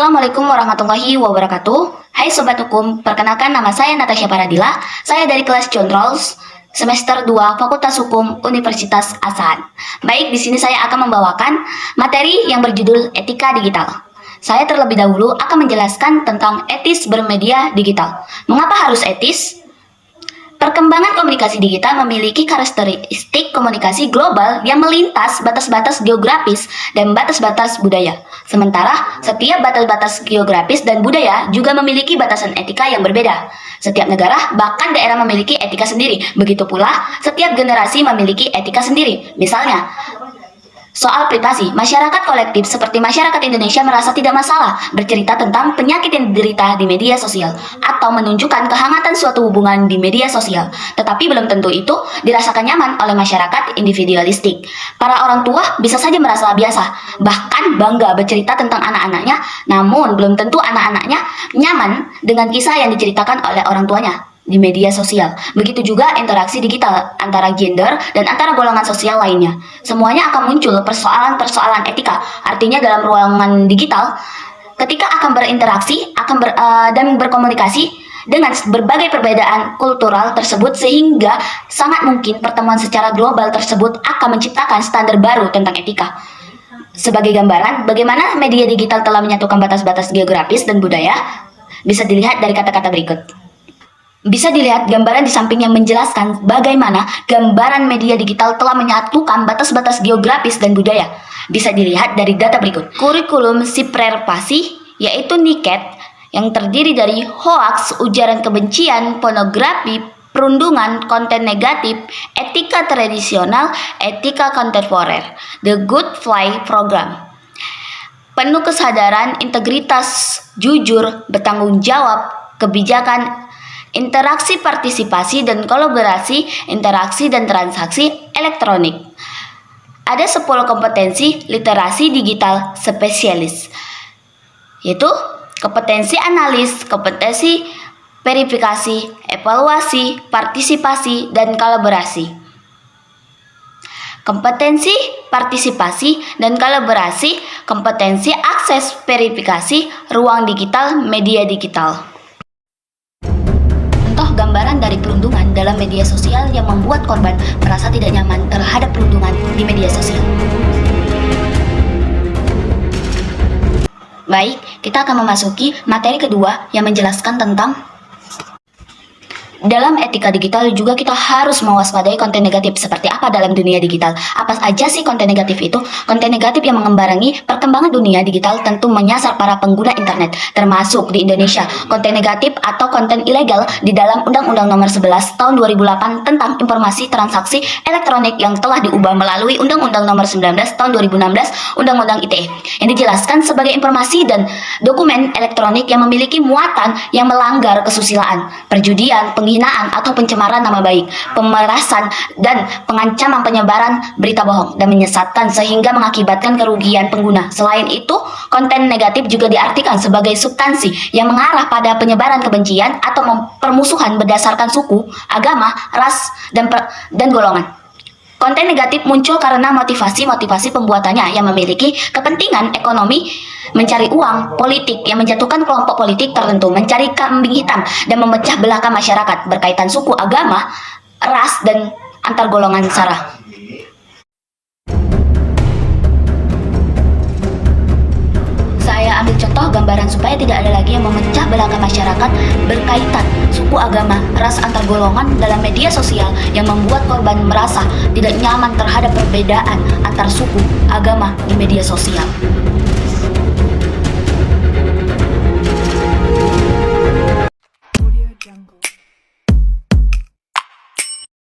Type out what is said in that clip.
Assalamualaikum warahmatullahi wabarakatuh. Hai Sobat Hukum, perkenalkan nama saya Natasha Paradila. Saya dari kelas John Rawls, semester 2 Fakultas Hukum Universitas Asahan. Baik, di sini saya akan membawakan materi yang berjudul Etika Digital. Saya terlebih dahulu akan menjelaskan tentang etis bermedia digital. Mengapa harus etis? Perkembangan komunikasi digital memiliki karakteristik komunikasi global yang melintas batas-batas geografis dan batas-batas budaya. Sementara, setiap batas-batas geografis dan budaya juga memiliki batasan etika yang berbeda. Setiap negara, bahkan daerah memiliki etika sendiri. Begitu pula, setiap generasi memiliki etika sendiri. Misalnya, soal privasi, masyarakat kolektif seperti masyarakat Indonesia merasa tidak masalah bercerita tentang penyakit yang diderita di media sosial atau menunjukkan kehangatan suatu hubungan di media sosial. Tetapi belum tentu itu dirasakan nyaman oleh masyarakat individualistik. Para orang tua bisa saja merasa biasa, bahkan bangga bercerita tentang anak-anaknya, namun belum tentu anak-anaknya nyaman dengan kisah yang diceritakan oleh orang tuanya di media sosial. Begitu juga interaksi digital antara gender dan antara golongan sosial lainnya. Semuanya akan muncul persoalan-persoalan etika. Artinya dalam ruangan digital, ketika akan berinteraksi dan berkomunikasi dengan berbagai perbedaan kultural tersebut, sehingga sangat mungkin pertemuan secara global tersebut akan menciptakan standar baru tentang etika. Sebagai gambaran, bagaimana media digital telah menyatukan batas-batas geografis dan budaya, bisa dilihat dari kata-kata berikut. Bisa dilihat gambaran di samping yang menjelaskan bagaimana gambaran media digital telah menyatukan batas-batas geografis dan budaya. Bisa dilihat dari data berikut. Kurikulum siprerpasi, yaitu NIKET, yang terdiri dari hoaks, ujaran kebencian, pornografi, perundungan, konten negatif, etika tradisional, etika kontemporer, The Good Fly Program. Penuh kesadaran, integritas, jujur, bertanggung jawab, kebijakan, interaksi, partisipasi, dan kolaborasi, interaksi dan transaksi elektronik. Ada 10 kompetensi literasi digital spesialis, yaitu kompetensi analis, kompetensi verifikasi, evaluasi, partisipasi, dan kolaborasi. Kompetensi partisipasi dan kolaborasi, kompetensi akses verifikasi, ruang digital, media digital. Gambaran dari perundungan dalam media sosial yang membuat korban merasa tidak nyaman terhadap perundungan di media sosial. Baik, kita akan memasuki materi kedua yang menjelaskan tentang dalam etika digital juga kita harus mewaspadai konten negatif. Seperti apa dalam dunia digital? Apa aja sih konten negatif itu? Konten negatif yang mengembarangi perkembangan dunia digital tentu menyasar para pengguna internet, termasuk di Indonesia. Konten negatif atau konten ilegal di dalam Undang-Undang Nomor 11 Tahun 2008 tentang Informasi Transaksi Elektronik yang telah diubah melalui Undang-Undang Nomor 19 Tahun 2016 Undang-Undang ITE, yang dijelaskan sebagai informasi dan dokumen elektronik yang memiliki muatan yang melanggar kesusilaan, perjudian, penghinaan atau pencemaran nama baik, pemerasan, dan pengancaman penyebaran berita bohong dan menyesatkan sehingga mengakibatkan kerugian pengguna. Selain itu, konten negatif juga diartikan sebagai substansi yang mengarah pada penyebaran kebencian atau permusuhan berdasarkan suku, agama, ras, dan golongan. Konten negatif muncul karena motivasi pembuatannya yang memiliki kepentingan ekonomi, mencari uang, politik yang menjatuhkan kelompok politik tertentu, mencari kambing hitam, dan memecah belahkan masyarakat berkaitan suku, agama, ras, dan antar golongan sara. Saya ambil contoh gambaran supaya tidak ada lagi yang memecah belahkan masyarakat berkaitan suku, agama, ras, antar golongan dalam media sosial yang membuat korban merasa tidak nyaman terhadap perbedaan antar suku, agama di media sosial.